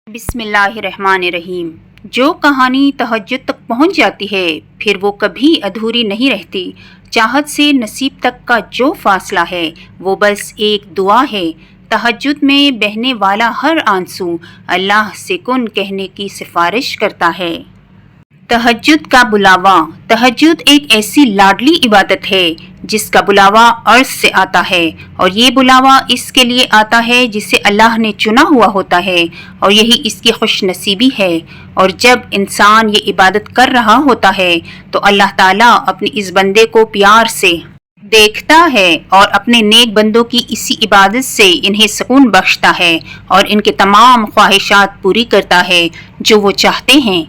بسم اللہ الرحمن الرحیم۔ جو کہانی تہجد تک پہنچ جاتی ہے پھر وہ کبھی ادھوری نہیں رہتی۔ چاہت سے نصیب تک کا جو فاصلہ ہے وہ بس ایک دعا ہے۔ تہجد میں بہنے والا ہر آنسو اللہ سے کن کہنے کی سفارش کرتا ہے۔ تہجد کا بلاوا۔ تہجد ایک ایسی لاڈلی عبادت ہے جس کا بلاوا عرش سے آتا ہے، اور یہ بلاوا اس کے لیے آتا ہے جسے اللہ نے چنا ہوا ہوتا ہے، اور یہی اس کی خوش نصیبی ہے۔ اور جب انسان یہ عبادت کر رہا ہوتا ہے تو اللہ تعالیٰ اپنے اس بندے کو پیار سے دیکھتا ہے اور اپنے نیک بندوں کی اسی عبادت سے انہیں سکون بخشتا ہے اور ان کے تمام خواہشات پوری کرتا ہے جو وہ چاہتے ہیں۔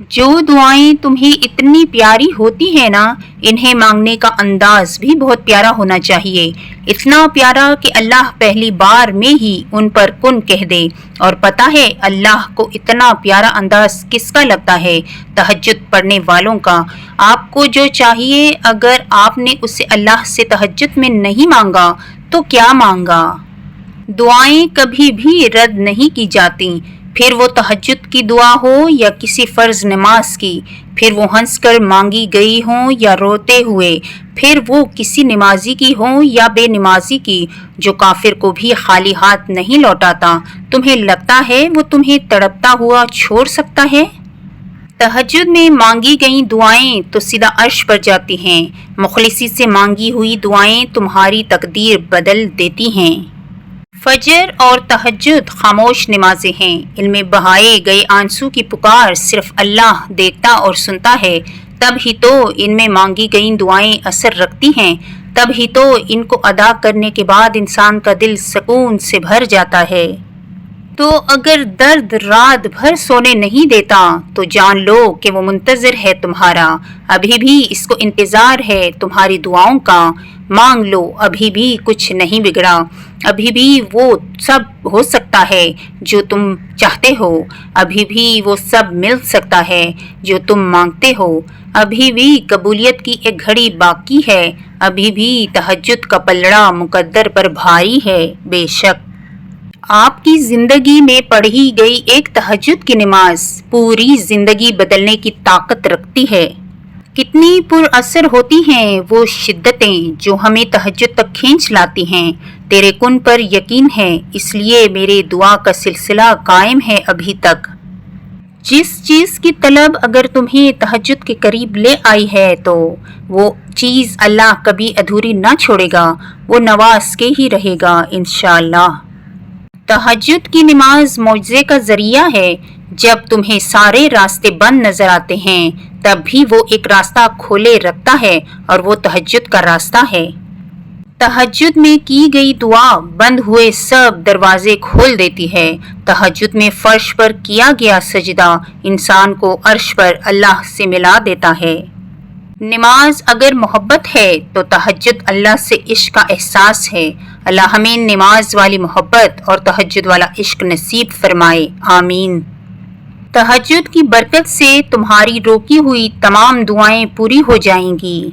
جو دعائیں تمہیں اتنی پیاری ہوتی ہیں نا، انہیں مانگنے کا انداز بھی بہت پیارا ہونا چاہیے، اتنا پیارا کہ اللہ پہلی بار میں ہی ان پر کن کہہ دے۔ اور پتہ ہے اللہ کو اتنا پیارا انداز کس کا لگتا ہے؟ تہجد پڑھنے والوں کا۔ آپ کو جو چاہیے، اگر آپ نے اسے اللہ سے تہجد میں نہیں مانگا تو کیا مانگا؟ دعائیں کبھی بھی رد نہیں کی جاتی، پھر وہ تہجد کی دعا ہو یا کسی فرض نماز کی، پھر وہ ہنس کر مانگی گئی ہوں یا روتے ہوئے، پھر وہ کسی نمازی کی ہوں یا بے نمازی کی۔ جو کافر کو بھی خالی ہاتھ نہیں لوٹاتا، تمہیں لگتا ہے وہ تمہیں تڑپتا ہوا چھوڑ سکتا ہے؟ تہجد میں مانگی گئی دعائیں تو سیدھا عرش پر جاتی ہیں۔ مخلصی سے مانگی ہوئی دعائیں تمہاری تقدیر بدل دیتی ہیں۔ فجر اور تہجد خاموش نمازیں ہیں۔ ان میں بہائے گئے آنسو کی پکار صرف اللہ دیکھتا اور سنتا ہے۔ تب ہی تو ان میں مانگی گئی دعائیں اثر رکھتی ہیں، تب ہی تو ان کو ادا کرنے کے بعد انسان کا دل سکون سے بھر جاتا ہے۔ تو اگر درد رات بھر سونے نہیں دیتا تو جان لو کہ وہ منتظر ہے تمہارا، ابھی بھی اس کو انتظار ہے تمہاری دعاؤں کا۔ مانگ لو، ابھی بھی کچھ نہیں بگڑا، ابھی بھی وہ سب ہو سکتا ہے جو تم چاہتے ہو، ابھی بھی وہ سب مل سکتا ہے جو تم مانگتے ہو، ابھی بھی قبولیت کی ایک گھڑی باقی ہے، ابھی بھی تہجد کا پلڑا مقدر پر بھاری ہے۔ بے شک آپ کی زندگی میں پڑھی گئی ایک تہجد کی نماز پوری زندگی بدلنے کی طاقت رکھتی ہے۔ کتنی پر اثر ہوتی ہیں وہ شدتیں جو ہمیں تہجد تک کھینچ لاتی ہیں۔ تیرے کن پر یقین ہے، اس لیے میرے دعا کا سلسلہ قائم ہے ابھی تک۔ جس چیز کی طلب اگر تمہیں تہجد کے قریب لے آئی ہے تو وہ چیز اللہ کبھی ادھوری نہ چھوڑے گا، وہ نواز کے ہی رہے گا انشاءاللہ۔ تہجد کی نماز معجزے کا ذریعہ ہے۔ جب تمہیں سارے راستے بند نظر آتے ہیں تب بھی وہ ایک راستہ کھولے رکھتا ہے، اور وہ تہجد کا راستہ ہے۔ تہجد میں کی گئی دعا بند ہوئے سب دروازے کھول دیتی ہے۔ تہجد میں فرش پر کیا گیا سجدہ انسان کو عرش پر اللہ سے ملا دیتا ہے۔ نماز اگر محبت ہے تو تہجد اللہ سے عشق کا احساس ہے۔ اللہ ہمیں نماز والی محبت اور تہجد والا عشق نصیب فرمائے، آمین۔ تہجد کی برکت سے تمہاری روکی ہوئی تمام دعائیں پوری ہو جائیں گی،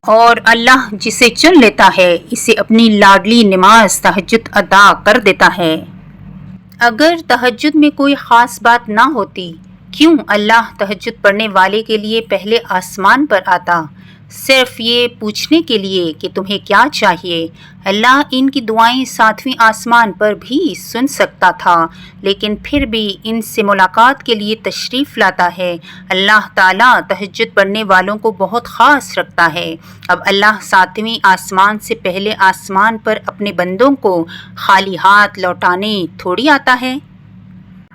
اور اللہ جسے چن لیتا ہے اسے اپنی لاڈلی نماز تہجد عطا کر دیتا ہے۔ اگر تہجد میں کوئی خاص بات نہ ہوتی، کیوں اللہ تہجد پڑھنے والے کے لیے پہلے آسمان پر آتا، صرف یہ پوچھنے کے لیے کہ تمہیں کیا چاہیے؟ اللہ ان کی دعائیں 7ویں آسمان پر بھی سن سکتا تھا، لیکن پھر بھی ان سے ملاقات کے لیے تشریف لاتا ہے۔ اللہ تعالیٰ تہجد پڑھنے والوں کو بہت خاص رکھتا ہے۔ اب اللہ 7ویں آسمان سے پہلے آسمان پر اپنے بندوں کو خالی ہاتھ لوٹانے تھوڑی آتا ہے۔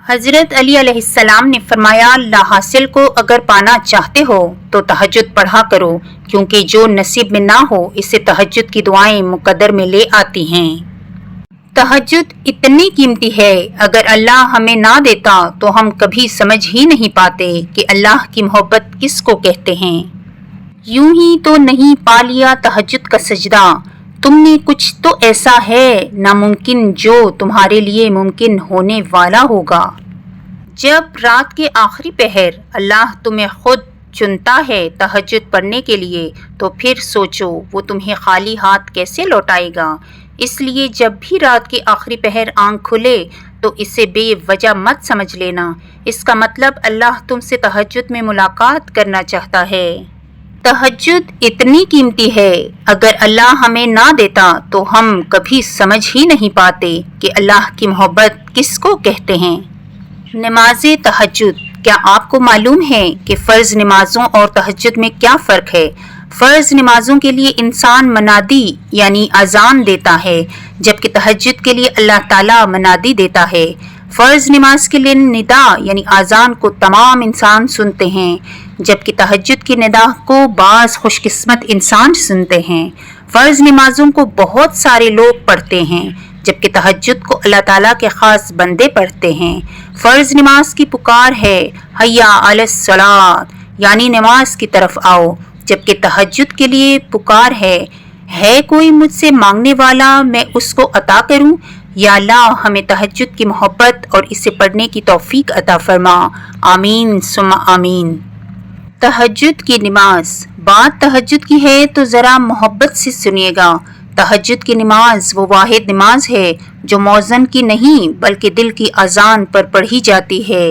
حضرت علی علیہ السلام نے فرمایا، اللہ حاصل کو اگر پانا چاہتے ہو تو تہجد پڑھا کرو، کیونکہ جو نصیب میں نہ ہو اسے تہجد کی دعائیں مقدر میں لے آتی ہیں۔ تہجد اتنی قیمتی ہے، اگر اللہ ہمیں نہ دیتا تو ہم کبھی سمجھ ہی نہیں پاتے کہ اللہ کی محبت کس کو کہتے ہیں۔ یوں ہی تو نہیں پا لیا تہجد کا سجدہ، تم نے کچھ تو ایسا ہے ناممکن جو تمہارے لیے ممکن ہونے والا ہوگا۔ جب رات کے آخری پہر اللہ تمہیں خود چنتا ہے تہجد پڑھنے کے لیے تو پھر سوچو وہ تمہیں خالی ہاتھ کیسے لوٹائے گا۔ اس لیے جب بھی رات کے آخری پہر آنکھ کھلے تو اسے بے وجہ مت سمجھ لینا، اس کا مطلب اللہ تم سے تہجد میں ملاقات کرنا چاہتا ہے۔ تہجد اتنی قیمتی ہے، اگر اللہ ہمیں نہ دیتا تو ہم کبھی سمجھ ہی نہیں پاتے کہ اللہ کی محبت کس کو کہتے ہیں۔ نماز تہجد، کیا آپ کو معلوم ہے کہ فرض نمازوں اور تہجد میں کیا فرق ہے؟ فرض نمازوں کے لیے انسان منادی یعنی اذان دیتا ہے، جبکہ تہجد کے لیے اللہ تعالیٰ منادی دیتا ہے۔ فرض نماز کے لیے ندا یعنی اذان کو تمام انسان سنتے ہیں، جبکہ تہجد کی ندا کو بعض خوش قسمت انسان سنتے ہیں۔ فرض نمازوں کو بہت سارے لوگ پڑھتے ہیں، جبکہ تہجد کو اللہ تعالیٰ کے خاص بندے پڑھتے ہیں۔ فرض نماز کی پکار ہے حیا علی الصلاۃ یعنی نماز کی طرف آؤ، جبکہ تہجد کے لیے پکار ہے کوئی مجھ سے مانگنے والا میں اس کو عطا کروں۔ یا اللہ ہمیں تہجد کی محبت اور اسے پڑھنے کی توفیق عطا فرما، آمین ثم آمین۔ تہجد کی نماز، بات تہجد کی ہے تو ذرا محبت سے سنیے گا۔ تہجد کی نماز وہ واحد نماز ہے جو مؤذن کی نہیں بلکہ دل کی اذان پر پڑھی جاتی ہے۔